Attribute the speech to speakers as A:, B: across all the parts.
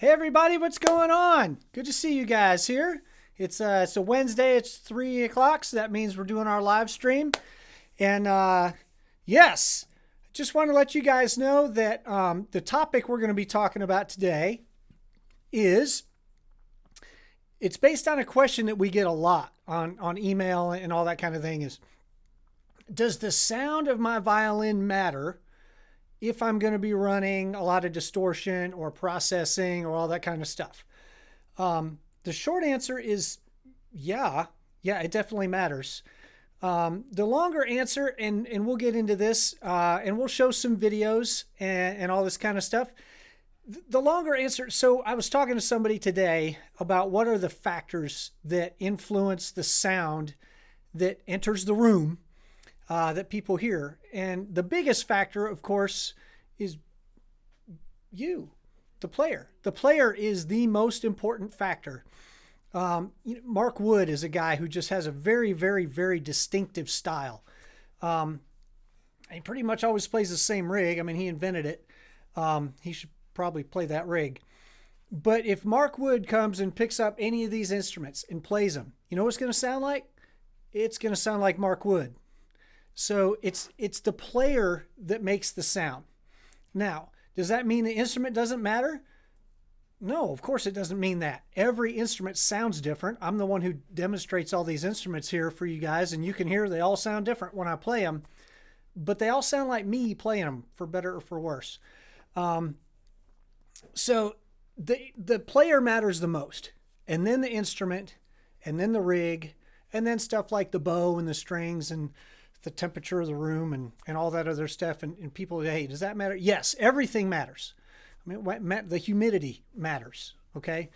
A: Hey everybody, what's going on? Good to see you guys here. It's a Wednesday, it's 3 o'clock, so that means we're doing our live stream. And yes, just want to let you guys know that the topic we're going to be talking about today is, it's based on a question that we get a lot on email and all that kind of thing, is, does the sound of my violin matter if I'm going to be running a lot of distortion or processing or all that kind of stuff? The short answer is yeah, it definitely matters. The longer answer, and we'll get into this, and we'll show some videos and all this kind of stuff. The longer answer, so I was talking to somebody today about what are the factors that influence the sound that enters the room that people hear. And the biggest factor, of course, is you, the player. The player is the most important factor. Mark Wood is a guy who just has a very, very, very distinctive style. He pretty much always plays the same rig. I mean, he invented it. He should probably play that rig. But if Mark Wood comes and picks up any of these instruments and plays them, you know what it's going to sound like? It's going to sound like Mark Wood. So it's the player that makes the sound. Now, does that mean the instrument doesn't matter? No, of course it doesn't mean that. Every instrument sounds different. I'm the one who demonstrates all these instruments here for you guys, and you can hear they all sound different when I play them, but they all sound like me playing them, for better or for worse. So the player matters the most, and then the instrument, and then the rig, and then stuff like the bow and the strings and the temperature of the room and all that other stuff. And people, hey, does that matter? Yes, everything matters. I mean, the humidity matters, okay?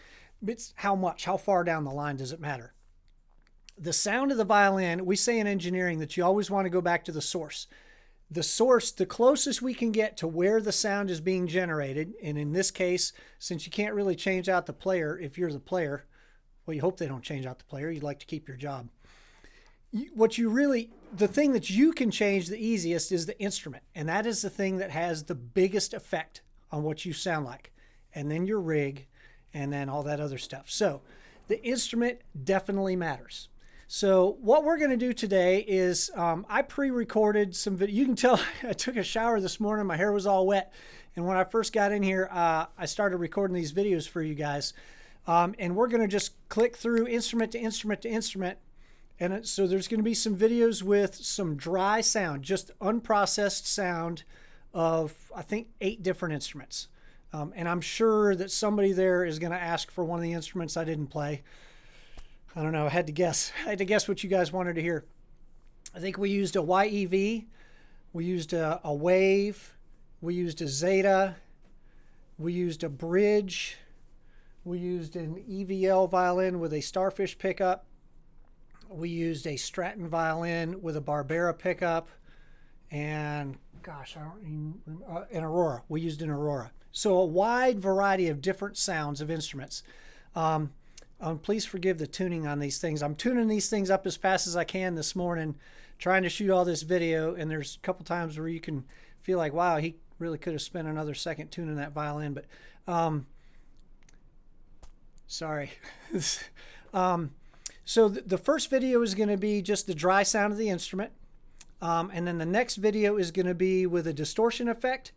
A: It's how much, how far down the line does it matter? The sound of the violin, we say in engineering that you always want to go back to the source. The source, the closest we can get to where the sound is being generated, and in this case, since you can't really change out the player if you're the player, well, you hope they don't change out the player. You'd like to keep your job. The thing that you can change the easiest is the instrument. And that is the thing that has the biggest effect on what you sound like. And then your rig, and then all that other stuff. So the instrument definitely matters. So what we're going to do today is, I pre-recorded some video. You can tell I took a shower this morning. My hair was all wet. And when I first got in here, I started recording these videos for you guys. And we're going to just click through instrument to instrument to instrument. And so there's going to be some videos with some dry sound, just unprocessed sound of, I think, 8 different instruments. And I'm sure that somebody there is going to ask for one of the instruments I didn't play. I don't know. I had to guess what you guys wanted to hear. I think we used a YEV. We used a Wave. We used a Zeta. We used a Bridge. We used an EVL violin with a Starfish pickup. We used a Stratton violin with a Barbera pickup, and gosh, I don't even remember, an Aurora. We used an Aurora. So a wide variety of different sounds of instruments. Please forgive the tuning on these things. I'm tuning these things up as fast as I can this morning, trying to shoot all this video, and there's a couple times where you can feel like, wow, he really could have spent another second tuning that violin, but sorry. So the first video is going to be just the dry sound of the instrument. And then the next video is going to be with a distortion effect,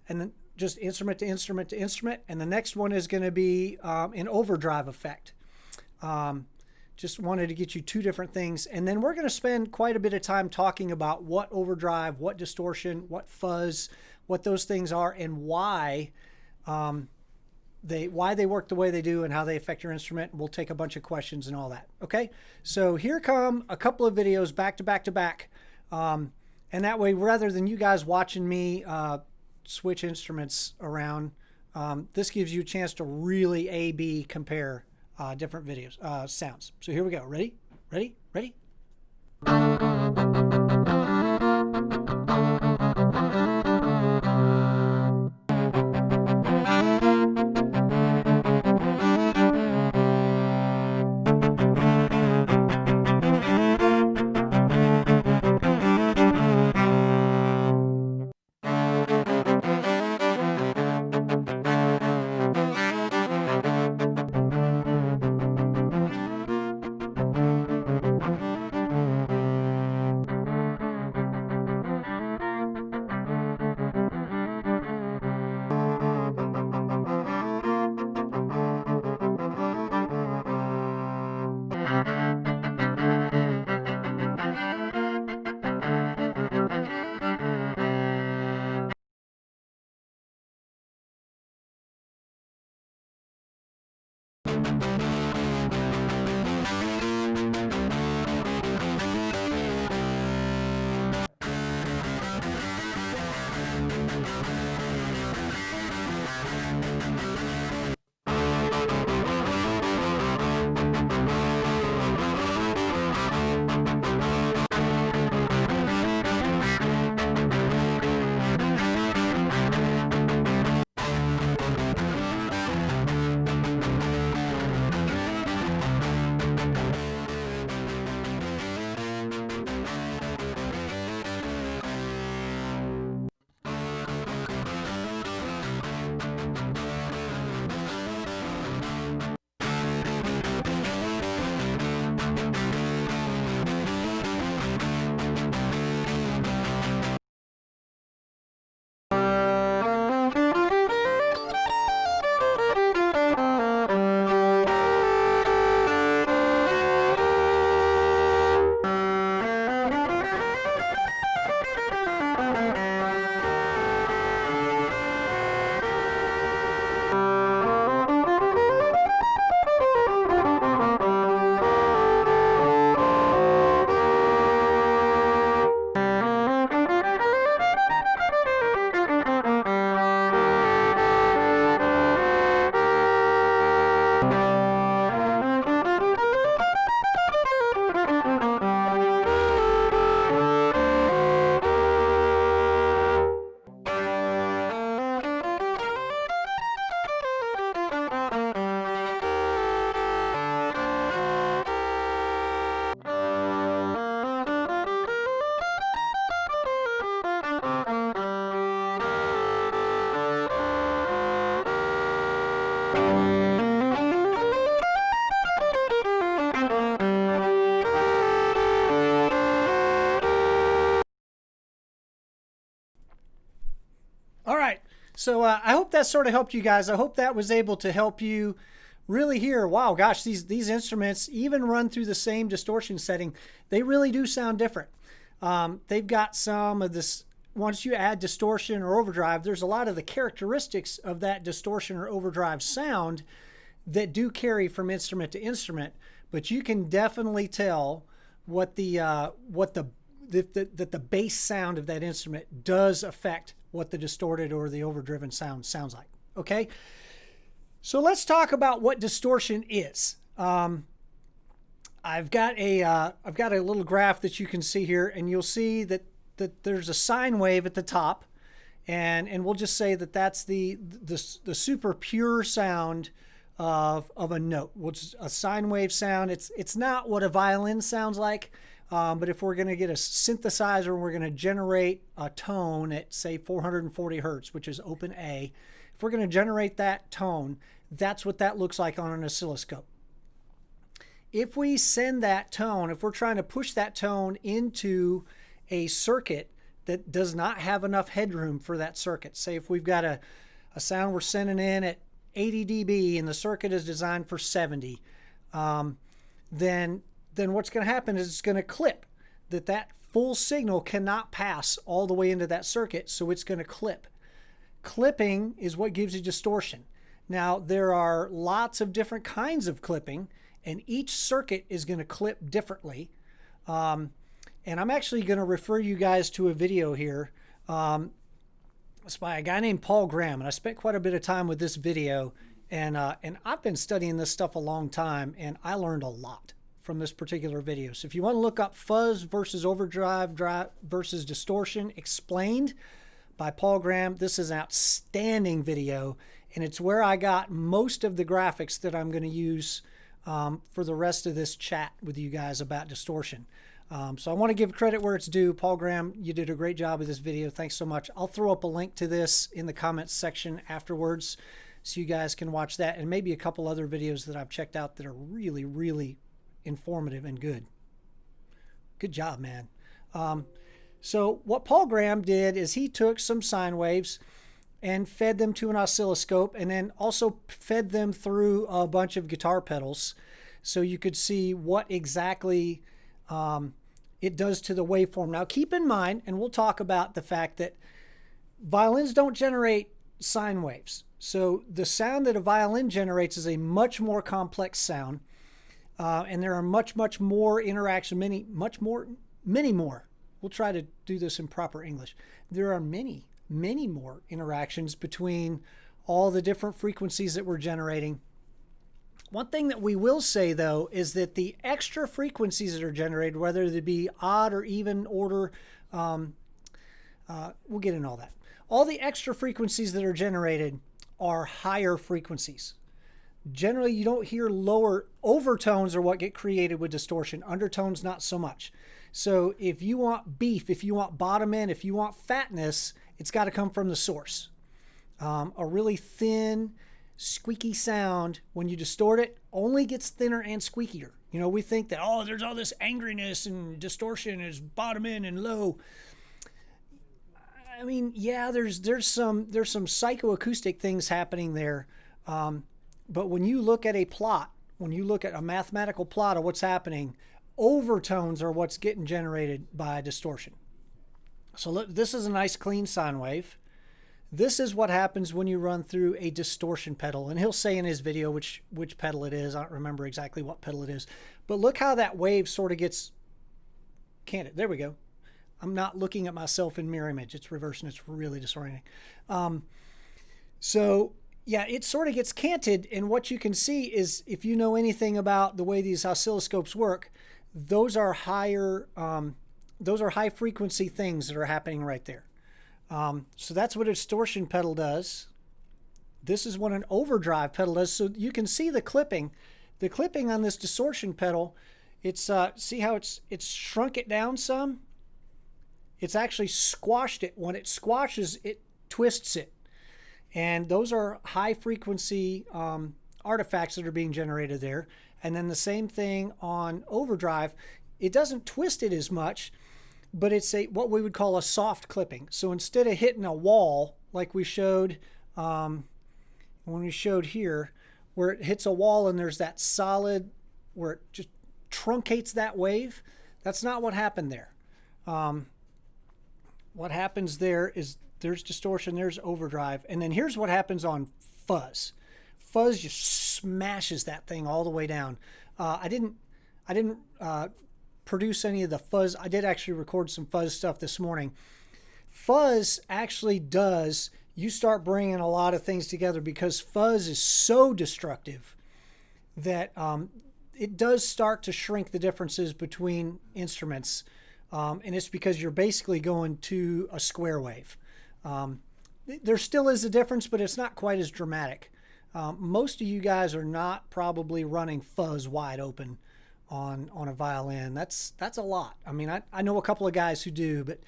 A: and then just instrument to instrument to instrument. And the next one is going to be an overdrive effect. Just wanted to get you 2 different things. And then we're going to spend quite a bit of time talking about what overdrive, what distortion, what fuzz, what those things are, and why they work the way they do and how they affect your instrument. We'll take a bunch of questions and all that. Okay, so here come a couple of videos back to back to back. And that way, rather than you guys watching me switch instruments around, this gives you a chance to really A/B compare different videos, sounds. So here we go. Ready? Ready? Ready? All right. So I hope that sort of helped you guys. I hope that was able to help you really hear, wow, gosh, these instruments, even run through the same distortion setting, they really do sound different. They've got some of this, once you add distortion or overdrive, there's a lot of the characteristics of that distortion or overdrive sound that do carry from instrument to instrument, but you can definitely tell what the bass sound of that instrument does affect what the distorted or the overdriven sound sounds like. Okay, so let's talk about what distortion is. I've got a little graph that you can see here, and you'll see that there's a sine wave at the top, and we'll just say that that's the super pure sound of a note, which is a sine wave sound. It's not what a violin sounds like. But if we're going to get a synthesizer and we're going to generate a tone at, say, 440 hertz, which is open A, if we're going to generate that tone, that's what that looks like on an oscilloscope. If we send that tone, if we're trying to push that tone into a circuit that does not have enough headroom for that circuit, say if we've got a sound we're sending in at 80 dB and the circuit is designed for 70, then what's going to happen is it's going to clip. That full signal cannot pass all the way into that circuit, so it's going to clip. Clipping is what gives you distortion. Now, there are lots of different kinds of clipping, and each circuit is going to clip differently. And I'm actually going to refer you guys to a video here. It's by a guy named Paul Graham, and I spent quite a bit of time with this video, and I've been studying this stuff a long time, and I learned a lot from this particular video. So if you want to look up fuzz versus overdrive versus distortion explained by Paul Graham, this is an outstanding video, and it's where I got most of the graphics that I'm going to use for the rest of this chat with you guys about distortion. So I want to give credit where it's due. Paul Graham, you did a great job with this video. Thanks so much. I'll throw up a link to this in the comments section afterwards so you guys can watch that, and maybe a couple other videos that I've checked out that are really, really informative and good. Good job, man. So what Paul Graham did is he took some sine waves and fed them to an oscilloscope, and then also fed them through a bunch of guitar pedals so you could see what exactly it does to the waveform. Now keep in mind, and we'll talk about the fact that violins don't generate sine waves. So the sound that a violin generates is a much more complex sound, and there are much more interaction, many more. We'll try to do this in proper English. There are many more interactions between all the different frequencies that we're generating. One thing that we will say, though, is that the extra frequencies that are generated, whether they be odd or even order, we'll get into all that. All the extra frequencies that are generated are higher frequencies. Generally, you don't hear lower. Overtones are what get created with distortion. Undertones, not so much. So if you want beef, if you want bottom end, if you want fatness, it's got to come from the source. A really thin, squeaky sound, when you distort it, only gets thinner and squeakier. You know, we think that, oh, there's all this angriness and distortion is bottom end and low. I mean, yeah, there's some psychoacoustic things happening there. But when you look at a plot, when you look at a mathematical plot of what's happening, overtones are what's getting generated by distortion. So look, this is a nice clean sine wave. This is what happens when you run through a distortion pedal. And he'll say in his video which pedal it is. I don't remember exactly what pedal it is. But look how that wave sort of gets canted. There we go. I'm not looking at myself in mirror image. It's reverse and it's really disorienting. So yeah, it sort of gets canted. And what you can see is, if you know anything about the way these oscilloscopes work, those are higher, those are high frequency things that are happening right there. So that's what a distortion pedal does. This is what an overdrive pedal does. So you can see the clipping on this distortion pedal. It's see how it's shrunk it down some. It's actually squashed it. When it squashes, it twists it. And those are high frequency artifacts that are being generated there. And then the same thing on overdrive. It doesn't twist it as much, but it's what we would call a soft clipping. So instead of hitting a wall like we showed when we showed here, where it hits a wall and there's that solid, where it just truncates that wave, that's not what happened there. What happens there is there's distortion, there's overdrive, and then here's what happens on fuzz. Fuzz just smashes that thing all the way down. I didn't produce any of the fuzz. I did actually record some fuzz stuff this morning. Fuzz actually does, you start bringing a lot of things together, because fuzz is so destructive that it does start to shrink the differences between instruments. And it's because you're basically going to a square wave. There still is a difference, but it's not quite as dramatic. Most of you guys are not probably running fuzz wide open on a violin. That's a lot. I mean, I know a couple of guys who do, but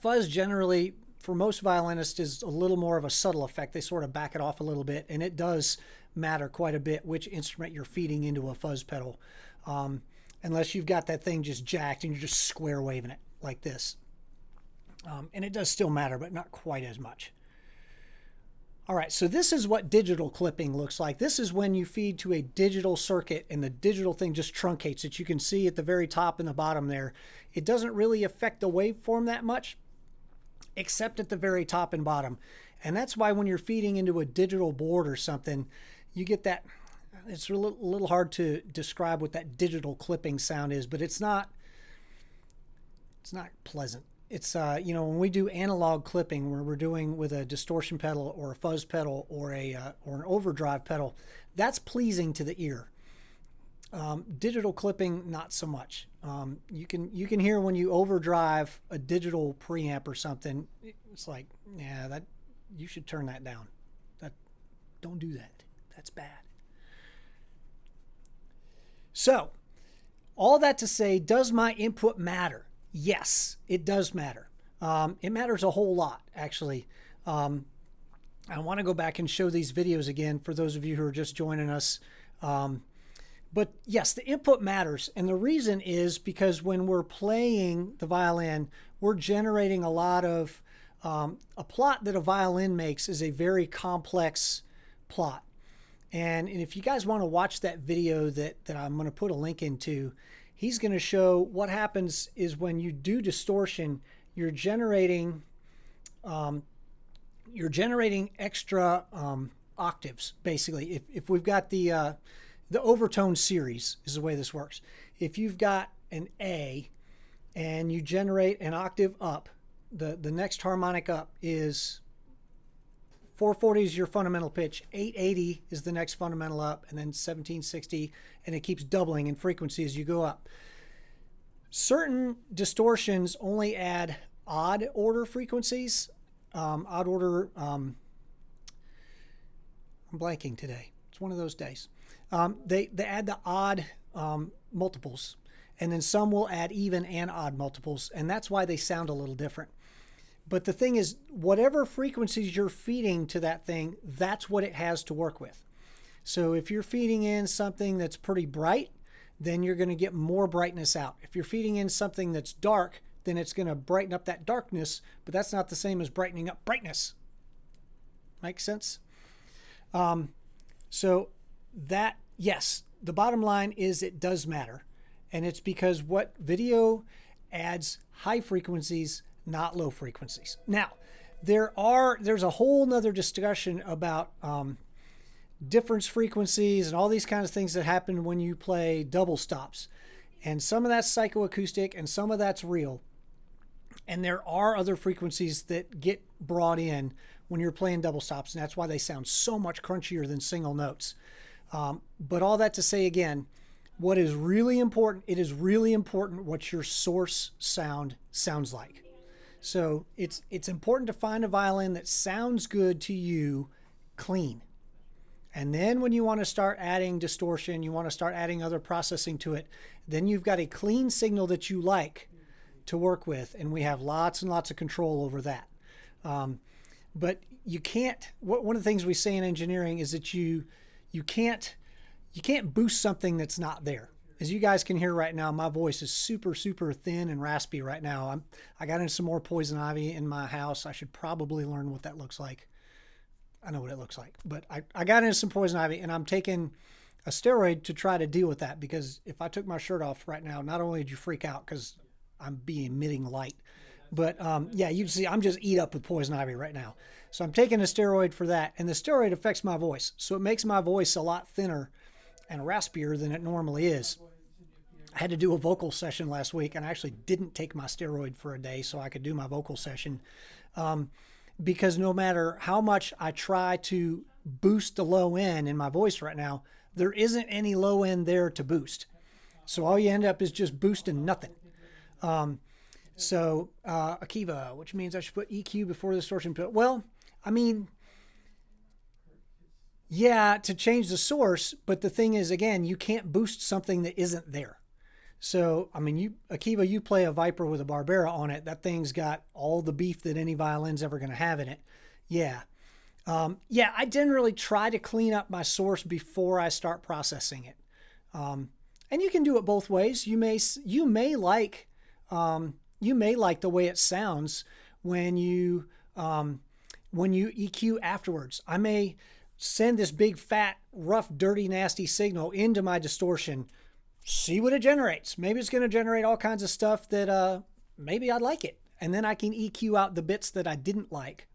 A: fuzz generally, for most violinists, is a little more of a subtle effect. They sort of back it off a little bit, and it does matter quite a bit which instrument you're feeding into a fuzz pedal. Unless you've got that thing just jacked and you're just square waving it like this. And it does still matter, but not quite as much. All right, so this is what digital clipping looks like. This is when you feed to a digital circuit and the digital thing just truncates it. You can see at the very top and the bottom there. It doesn't really affect the waveform that much, except at the very top and bottom. And that's why when you're feeding into a digital board or something, you get that. It's a little hard to describe what that digital clipping sound is, but it's not pleasant. It's you know, when we do analog clipping, where we're doing with a distortion pedal or a fuzz pedal or an overdrive pedal, that's pleasing to the ear. Digital clipping, not so much. You can hear when you overdrive a digital preamp or something. It's like, yeah, that you should turn that down. Don't do that. That's bad. So, all that to say, does my input matter? Yes, it does matter. It matters a whole lot, actually. I want to go back and show these videos again for those of you who are just joining us. But yes, the input matters. And the reason is because when we're playing the violin, we're generating a lot of, a plot that a violin makes is a very complex plot. And if you guys want to watch that video that I'm going to put a link into, he's going to show what happens is when you do distortion, you're generating you're generating extra octaves, basically. If we've got the overtone series is the way this works. If you've got an A and you generate an octave up, the next harmonic up is 440 is your fundamental pitch, 880 is the next fundamental up, and then 1760, and it keeps doubling in frequency as you go up. Certain distortions only add odd order frequencies. Odd order, I'm blanking today. It's one of those days. They add the odd multiples, and then some will add even and odd multiples, and that's why they sound a little different. But the thing is, whatever frequencies you're feeding to that thing, that's what it has to work with. So if you're feeding in something that's pretty bright, then you're going to get more brightness out. If you're feeding in something that's dark, then it's going to brighten up that darkness, but that's not the same as brightening up brightness. Make sense? So that, yes, the bottom line is it does matter. And it's because what video adds high frequencies, not low frequencies. Now, there's a whole nother discussion about difference frequencies and all these kinds of things that happen when you play double stops. And some of that's psychoacoustic and some of that's real. And there are other frequencies that get brought in when you're playing double stops, and that's why they sound so much crunchier than single notes. But all that to say again, what is really important, it is really important what your source sound sounds like. So it's important to find a violin that sounds good to you clean. And then when you want to start adding distortion, you want to start adding other processing to it, then you've got a clean signal that you like to work with, and we have lots and lots of control over that. But you can't, one of the things we say in engineering is that you can't boost something that's not there. As you guys can hear right now, my voice is super, super thin and raspy right now. I got into some more poison ivy in my house. I should probably learn what that looks like. I know what it looks like, but I got into some poison ivy, and I'm taking a steroid to try to deal with that, because if I took my shirt off right now, not only did you freak out because I'm emitting light, but yeah, you can see I'm just eat up with poison ivy right now. So I'm taking a steroid for that, and the steroid affects my voice. So it makes my voice a lot thinner and raspier than it normally is. I had to do a vocal session last week, and I actually didn't take my steroid for a day so I could do my vocal session. Because no matter how much I try to boost the low end in my voice right now, there isn't any low end there to boost. So all you end up is just boosting nothing. Akiva, which means I should put EQ before the distortion. Well, I mean, yeah, to change the source, but the thing is, again, you can't boost something that isn't there. So, I mean, Akiva, you play a Viper with a Barbera on it. That thing's got all the beef that any violin's ever going to have in it. Yeah. I generally try to clean up my source before I start processing it. And you can do it both ways. You may like the way it sounds when you EQ afterwards. I may send this big, fat, rough, dirty, nasty signal into my distortion, see what it generates. Maybe it's going to generate all kinds of stuff that maybe I'd like it. And then I can EQ out the bits that I didn't like.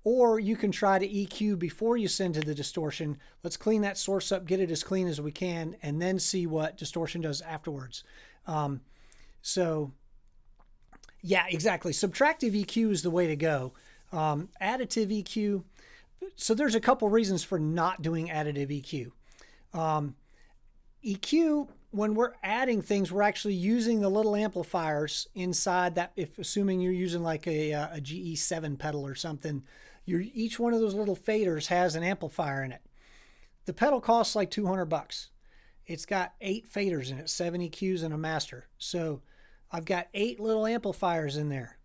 A: Or you can try to EQ before you send to the distortion. Let's clean that source up, get it as clean as we can, and then see what distortion does afterwards. Yeah, exactly. Subtractive EQ is the way to go. Additive EQ. So there's a couple reasons for not doing additive EQ. EQ, when we're adding things, we're actually using the little amplifiers inside that. If assuming you're using like a GE7 pedal or something, each one of those little faders has an amplifier in it. The pedal costs like $200. It's got 8 faders in it, 7 EQs and a master. So I've got 8 little amplifiers in there.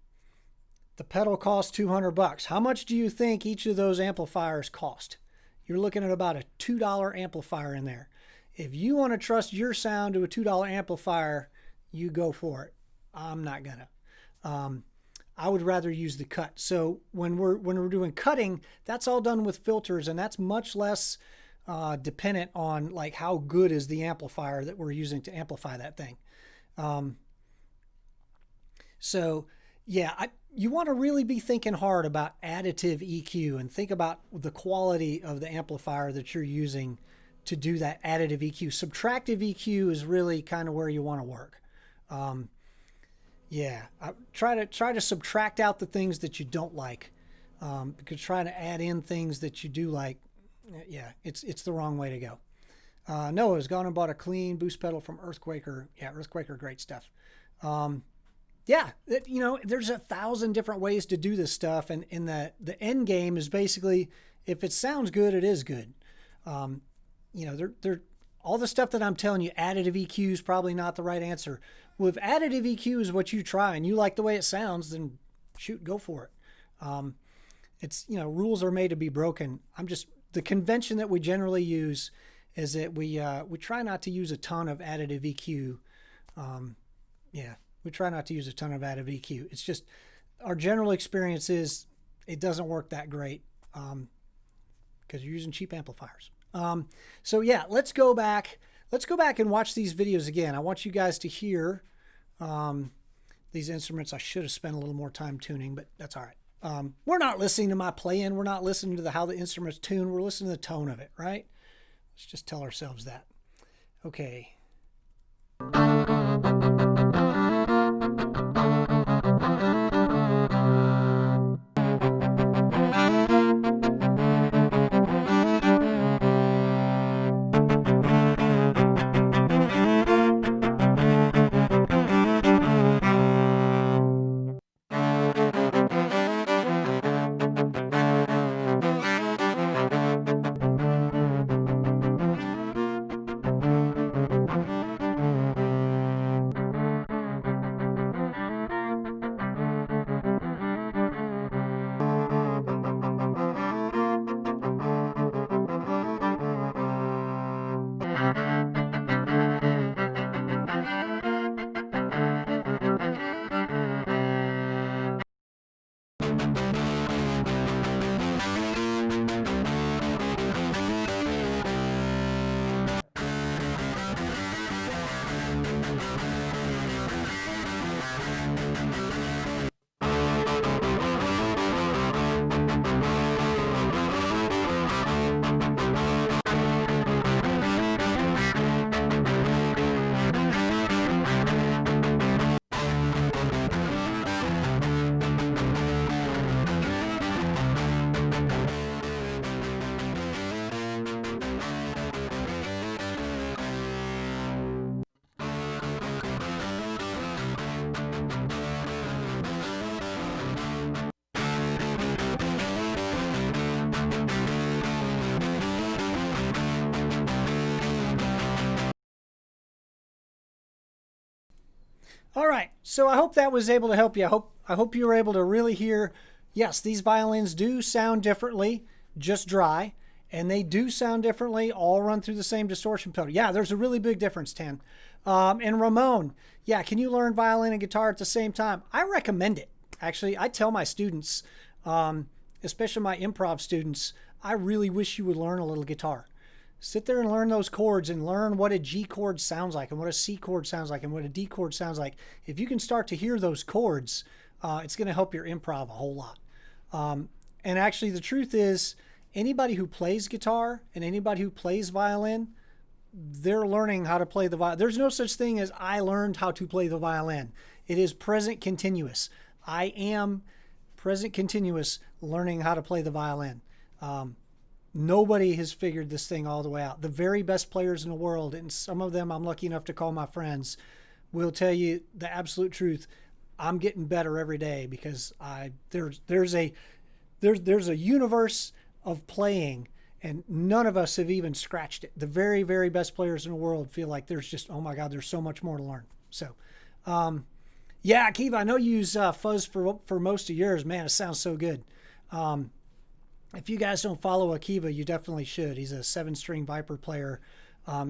A: The pedal costs $200. How much do you think each of those amplifiers cost? You're looking at about a $2 amplifier in there. If you want to trust your sound to a $2 amplifier, you go for it. I'm not gonna. I would rather use the cut. So when we're doing cutting, that's all done with filters, and that's much less dependent on like how good is the amplifier that we're using to amplify that thing. So Yeah, you want to really be thinking hard about additive EQ and think about the quality of the amplifier that you're using to do that additive EQ. Subtractive EQ is really kind of where you want to work. Um, yeah, try to subtract out the things that you don't like, because trying to add in things that you do like, yeah, it's the wrong way to go. Noah's gone and bought a clean boost pedal from Earthquaker. Yeah, Earthquaker, great stuff. Um, yeah, there's 1,000 different ways to do this stuff, and in the end game is basically if it sounds good, it is good. Um, they're all the stuff that I'm telling you. Additive EQ is probably not the right answer. Well, if additive EQ is what you try and you like the way it sounds, then shoot, go for it. It's rules are made to be broken. The convention that we generally use is that we try not to use a ton of additive EQ. Yeah. We try not to use a ton of additive EQ. It's just our general experience is it doesn't work that great because you're using cheap amplifiers. So yeah, let's go back and watch these videos again. I want you guys to hear these instruments. I should have spent a little more time tuning, but that's all right. We're not listening to my playing. We're not listening to how the instrument's tuned. We're listening to the tone of it, right? Let's just tell ourselves that. Okay. All right, so I hope that was able to help you. I hope you were able to really hear, yes, these violins do sound differently, just dry, and they do sound differently, all run through the same distortion pedal. Yeah, there's a really big difference, Tan. And Ramon, yeah, can you learn violin and guitar at the same time? I recommend it. Actually, I tell my students, especially my improv students, I really wish you would learn a little guitar. Sit there and learn those chords and learn what a G chord sounds like and what a C chord sounds like and what a D chord sounds like. If you can start to hear those chords, it's going to help your improv a whole lot. And actually, the truth is, anybody who plays guitar and anybody who plays violin, they're learning how to play the violin. There's no such thing as I learned how to play the violin. It is present continuous. I am present continuous learning how to play the violin. Nobody has figured this thing all the way out. The very best players in the world, and some of them I'm lucky enough to call my friends, will tell you the absolute truth. I'm getting better every day because there's a universe of playing, and none of us have even scratched it. The very, very best players in the world feel like there's just, oh my God, there's so much more to learn. So, yeah, Akiva, I know you use fuzz for most of yours. Man, it sounds so good. If you guys don't follow Akiva, you definitely should. He's a 7-string Viper player.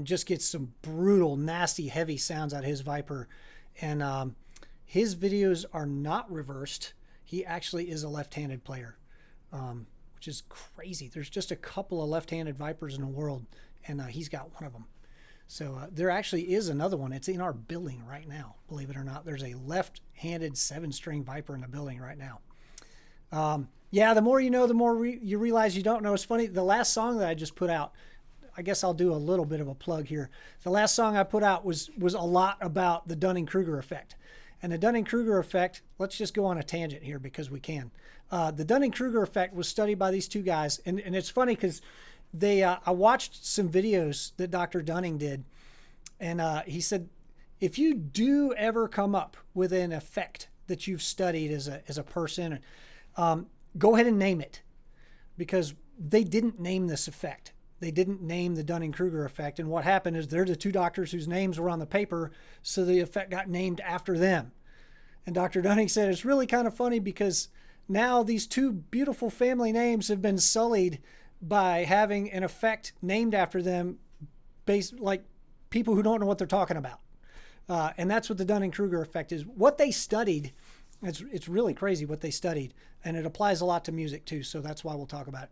A: Just gets some brutal, nasty, heavy sounds out of his Viper. And his videos are not reversed. He actually is a left-handed player, which is crazy. There's just a couple of left-handed Vipers in the world, and he's got one of them. So there actually is another one. It's in our building right now, believe it or not. There's a left-handed 7-string Viper in the building right now. Yeah, the more you know, the more you realize you don't know. It's funny, the last song that I just put out, I guess I'll do a little bit of a plug here. The last song I put out was a lot about the Dunning-Kruger effect. And the Dunning-Kruger effect, let's just go on a tangent here because we can. The Dunning-Kruger effect was studied by these two guys. And it's funny because I watched some videos that Dr. Dunning did. And he said, if you do ever come up with an effect that you've studied as a person, go ahead and name it. Because they didn't name this effect. They didn't name the Dunning-Kruger effect. And what happened is they're the two doctors whose names were on the paper, so the effect got named after them. And Dr. Dunning said it's really kind of funny because now these two beautiful family names have been sullied by having an effect named after them based like people who don't know what they're talking about. And that's what the Dunning-Kruger effect is. What they studied, it's really crazy what they studied. And it applies a lot to music too, so that's why we'll talk about it.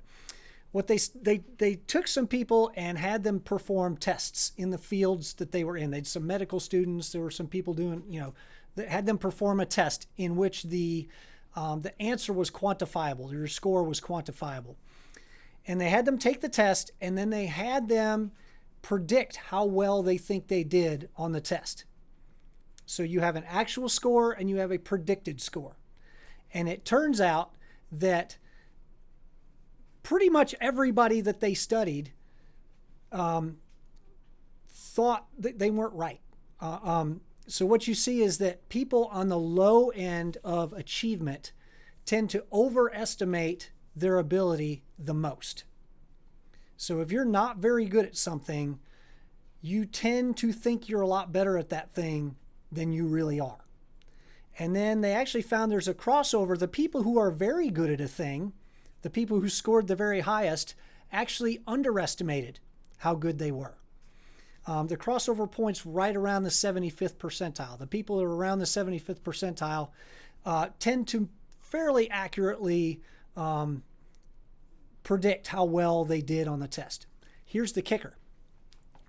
A: What they took some people and had them perform tests in the fields that they were in. They had some medical students. There were some people doing, that had them perform a test in which the answer was quantifiable. Your score was quantifiable. And they had them take the test, and then they had them predict how well they think they did on the test. So you have an actual score and you have a predicted score. And it turns out that pretty much everybody that they studied thought that they weren't right. So what you see is that people on the low end of achievement tend to overestimate their ability the most. So if you're not very good at something, you tend to think you're a lot better at that thing than you really are. And then they actually found there's a crossover. The people who are very good at a thing, the people who scored the very highest, actually underestimated how good they were. The crossover point's right around the 75th percentile. The people who are around the 75th percentile tend to fairly accurately predict how well they did on the test. Here's the kicker.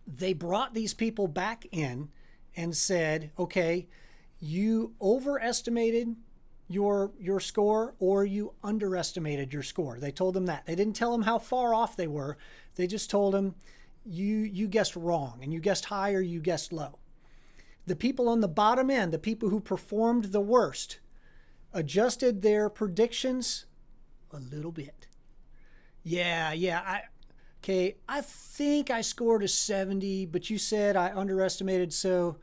A: They brought these people back in and said, okay, you overestimated your score or you underestimated your score. They told them that. They didn't tell them how far off they were. They just told them you guessed wrong, and you guessed high or you guessed low. The people on the bottom end, the people who performed the worst, adjusted their predictions a little bit. I think I scored a 70, but you said I underestimated, so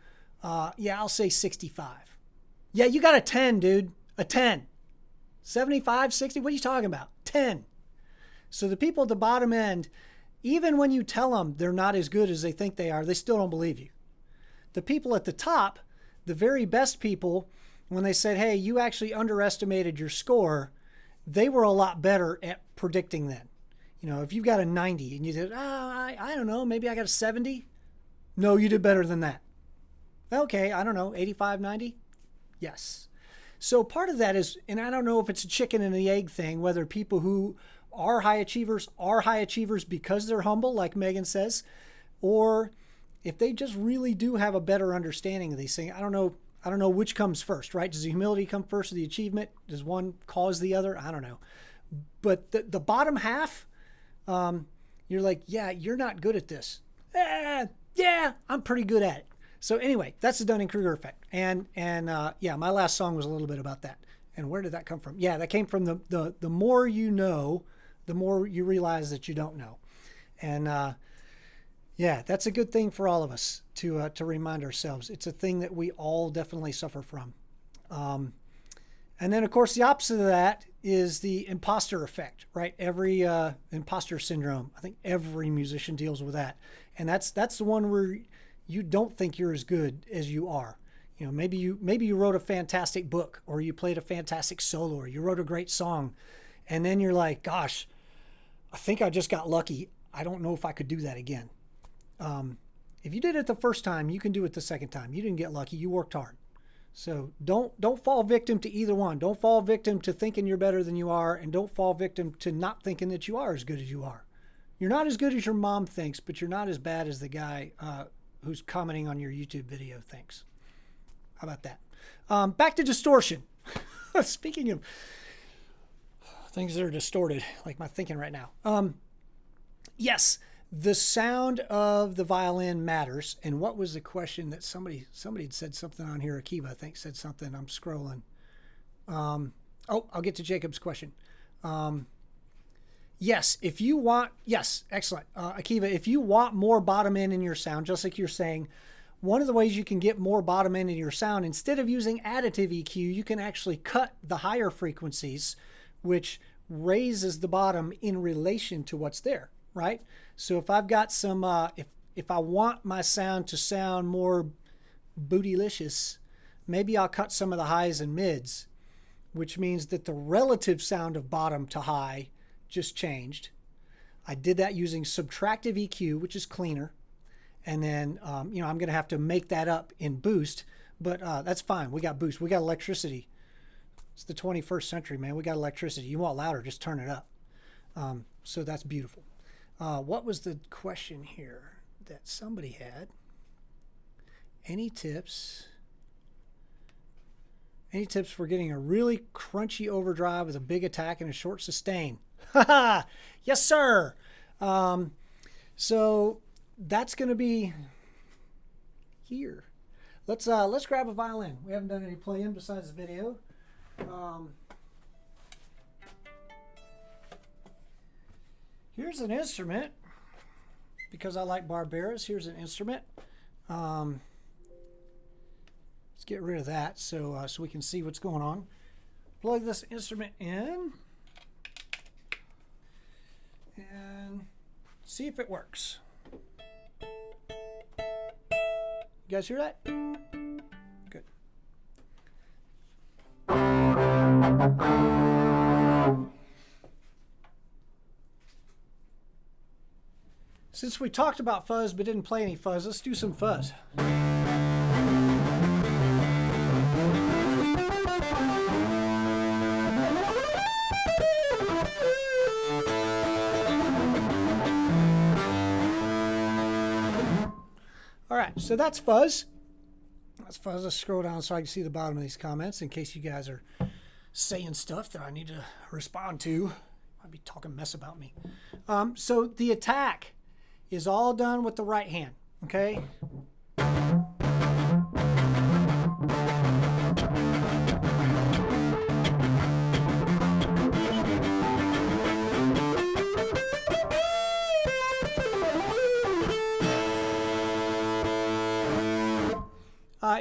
A: I'll say 65. Yeah, you got a 10, dude. A 10. 75, 60, what are you talking about? 10. So the people at the bottom end, even when you tell them they're not as good as they think they are, they still don't believe you. The people at the top, the very best people, when they said, hey, you actually underestimated your score, they were a lot better at predicting then. If you've got a 90 and you said, I don't know, maybe I got a 70. No, you did better than that. Okay, I don't know, 85, 90? Yes. So part of that is, and I don't know if it's a chicken and the egg thing, whether people who are high achievers because they're humble, like Megan says, or if they just really do have a better understanding of these things. I don't know which comes first, right? Does the humility come first or the achievement? Does one cause the other? I don't know. But the bottom half, you're like, yeah, you're not good at this. Yeah, I'm pretty good at it. So anyway, that's the Dunning-Kruger effect. And my last song was a little bit about that. And where did that come from? Yeah, that came from the more you know, the more you realize that you don't know. And that's a good thing for all of us to remind ourselves. It's a thing that we all definitely suffer from. And then, of course, the opposite of that is the imposter effect, right? Every imposter syndrome. I think every musician deals with that. And that's the one where you don't think you're as good as you are. Maybe you wrote a fantastic book, or you played a fantastic solo, or you wrote a great song, and then you're like, gosh, I think I just got lucky. I don't know if I could do that again. If you did it the first time, you can do it the second time. You didn't get lucky. You worked hard. So don't fall victim to either one. Don't fall victim to thinking you're better than you are, and don't fall victim to not thinking that you are as good as you are. You're not as good as your mom thinks, but you're not as bad as the guy who's commenting on your YouTube video. Thanks. How about that? Back to distortion. Speaking of things that are distorted, like my thinking right now. Yes, the sound of the violin matters. And what was the question that somebody had said something on here? Akiva, I think, said something. I'm scrolling. I'll get to Jacob's question. Yes, if you want, yes, excellent. Akiva, if you want more bottom end in your sound, just like you're saying, one of the ways you can get more bottom end in your sound, instead of using additive EQ, you can actually cut the higher frequencies, which raises the bottom in relation to what's there, right? So if I've got some, if I want my sound to sound more bootylicious, maybe I'll cut some of the highs and mids, which means that the relative sound of bottom to high just changed. I did that using subtractive EQ, which is cleaner. And then, I'm going to have to make that up in boost, but that's fine. We got boost. We got electricity. It's the 21st century, man. We got electricity. You want louder, just turn it up. So that's beautiful. What was the question here that somebody had? Any tips? Any tips for getting a really crunchy overdrive with a big attack and a short sustain? Yes, sir. So that's going to be here. Let's grab a violin. We haven't done any playing besides the video. Here's an instrument because I like Barberas. Here's an instrument. Let's get rid of that so we can see what's going on. Plug this instrument in and see if it works. You guys hear that? Good. Since we talked about fuzz but didn't play any fuzz, let's do some fuzz. All right, so that's fuzz. That's fuzz. Let's scroll down so I can see the bottom of these comments in case you guys are saying stuff that I need to respond to. Might be talking mess about me. So the attack is all done with the right hand, okay?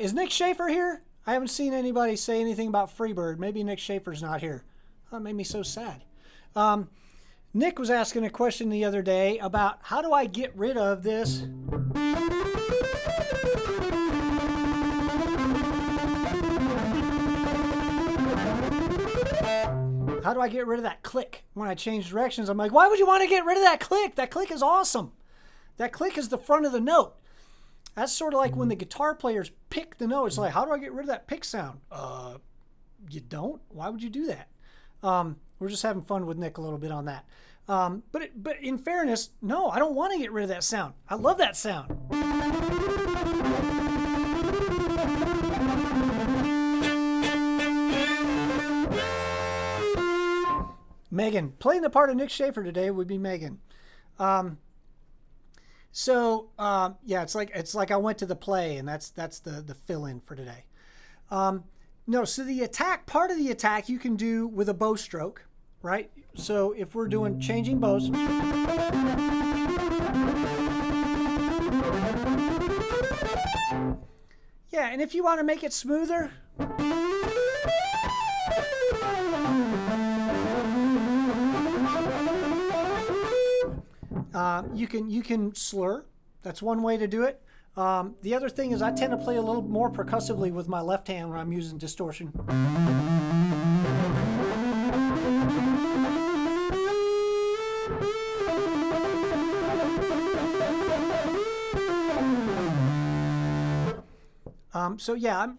A: Is Nick Schaefer here? I haven't seen anybody say anything about Freebird. Maybe Nick Schaefer's not here. That made me so sad. Nick was asking a question the other day about how do I get rid of this? How do I get rid of that click when I change directions? I'm like, why would you want to get rid of that click? That click is awesome. That click is the front of the note. That's sort of like when the guitar players pick the note. It's like, how do I get rid of that pick sound? You don't? Why would you do that? We're just having fun with Nick a little bit on that. But in fairness, no, I don't want to get rid of that sound. I love that sound. Megan. Playing the part of Nick Schaefer today would be Megan. Yeah, it's like I went to the play, and that's the fill-in for today. No, so the attack, part of the attack you can do with a bow stroke, right? So if we're doing changing bows. Yeah, and if you want to make it smoother. You can slur. That's one way to do it. The other thing is I tend to play a little more percussively with my left hand when I'm using distortion. So yeah,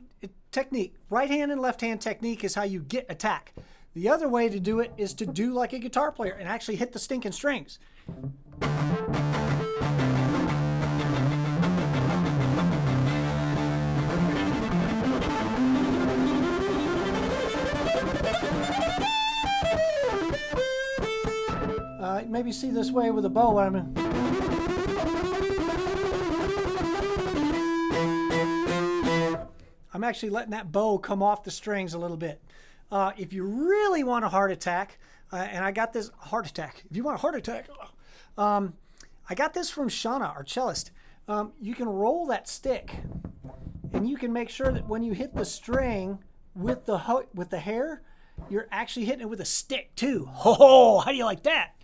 A: technique. Right hand and left hand technique is how you get attack. The other way to do it is to do like a guitar player and actually hit the stinking strings. maybe see this way with a bow. I'm actually letting that bow come off the strings a little bit. If you really want a heart attack, and I got this heart attack. If you want a heart attack, I got this from Shauna, our cellist. You can roll that stick, and you can make sure that when you hit the string with the hair, you're actually hitting it with a stick too. Ho! How do you like that?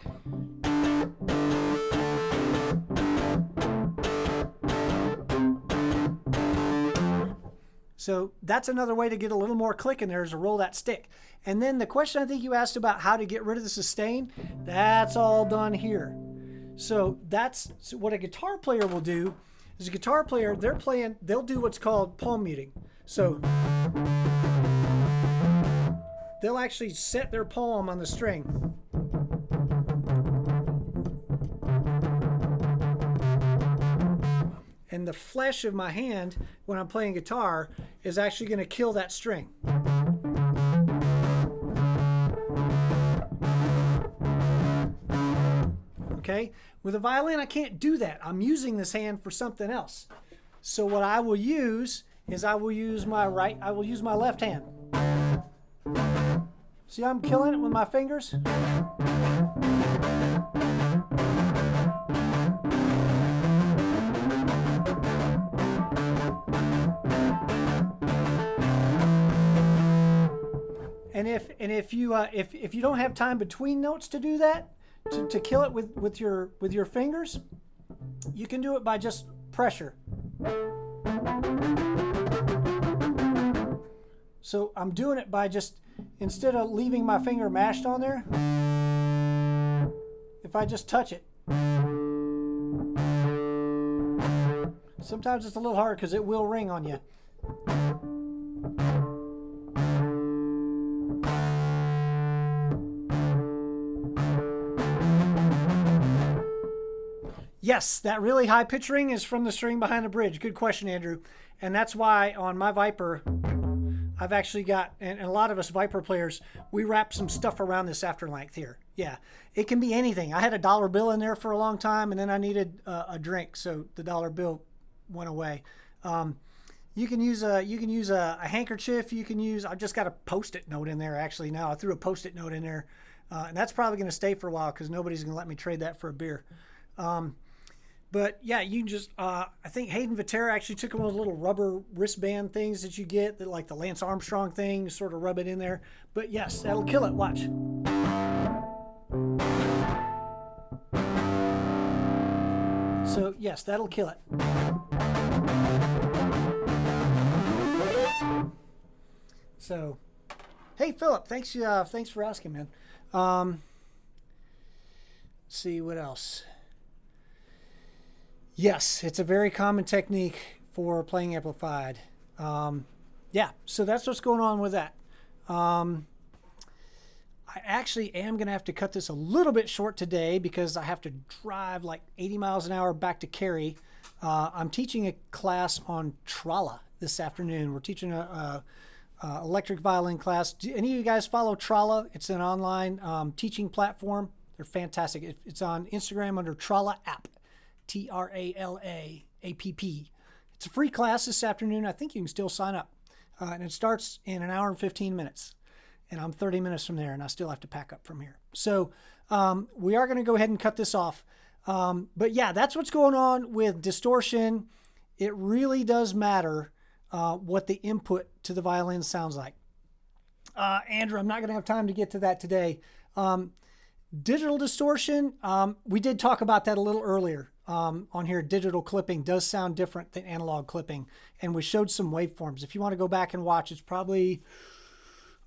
A: So that's another way to get a little more click in there, is to roll that stick. And then the question I think you asked about how to get rid of the sustain, that's all done here. So that's what a guitar player will do. Is a guitar player, they'll do what's called palm muting. So they'll actually set their palm on the string. And the flesh of my hand when I'm playing guitar is actually going to kill that string. Okay? With a violin, I can't do that. I'm using this hand for something else. So what I will use is I will use my left hand. See how I'm killing it with my fingers? And if you don't have time between notes to do that, to kill it with your fingers, you can do it by just pressure. So I'm doing it by just, instead of leaving my finger mashed on there, if I just touch it. Sometimes it's a little hard because it will ring on you. Yes, that really high pitch ring is from the string behind the bridge. Good question, Andrew. And that's why on my Viper, I've actually got, and a lot of us Viper players, we wrap some stuff around this afterlength here. Yeah, it can be anything. I had a dollar bill in there for a long time, and then I needed a drink, so the dollar bill went away. You can use a handkerchief. You can use, I've just got a Post-it note in there actually now. I threw a Post-it note in there, and that's probably going to stay for a while because nobody's going to let me trade that for a beer. But yeah, you can just, I think Hayden Vetera actually took one of those little rubber wristband things that you get, that like the Lance Armstrong thing, sort of rub it in there. But yes, that'll kill it. Watch. So yes, that'll kill it. So, hey Philip, thanks for asking, man. Let's see what else. Yes, it's a very common technique for playing amplified. Yeah, so that's what's going on with that. I actually am going to have to cut this a little bit short today because I have to drive like 80 miles an hour back to Cary. I'm teaching a class on Trala this afternoon. We're teaching a electric violin class. Do any of you guys follow Trala? It's an online teaching platform. They're fantastic. It's on Instagram under Trala App. Trala App. It's a free class this afternoon. I think you can still sign up. And it starts in an hour and 15 minutes. And I'm 30 minutes from there, and I still have to pack up from here. So we are going to go ahead and cut this off. But yeah, that's what's going on with distortion. It really does matter what the input to the violin sounds like. Andrew, I'm not going to have time to get to that today. Digital distortion, we did talk about that a little earlier. On here, digital clipping does sound different than analog clipping, and we showed some waveforms. If you want to go back and watch, it's probably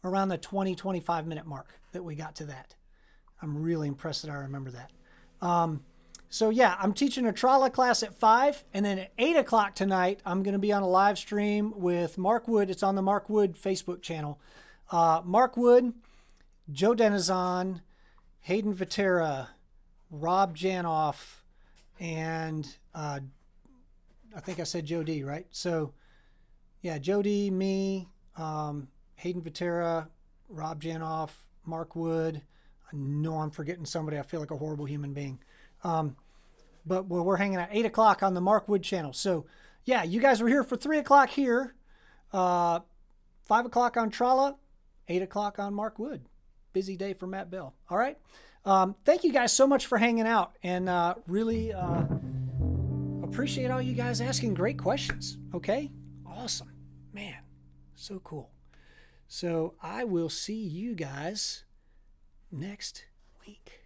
A: around the 20-25 minute mark that we got to that. I'm really impressed that I remember that. So yeah, I'm teaching a Trala class at 5, and then at 8 o'clock tonight, I'm going to be on a live stream with Mark Wood. It's on the Mark Wood Facebook channel. Mark Wood, Joe Denizon, Hayden Vetera, Rob Janoff, and I think I said Joe D, right? So yeah, Joe D, me, Hayden Vetera, Rob Janoff, Mark Wood. know I'm forgetting somebody. I feel like a horrible human being. But we're hanging out 8 o'clock on the Mark Wood channel. So, yeah, you guys were here for 3 o'clock here, 5 o'clock on Trala, 8 o'clock on Mark Wood. Busy day for Matt Bell. All right. Thank you guys so much for hanging out, and really appreciate all you guys asking great questions. Okay? Awesome. Man, so cool. So I will see you guys next week.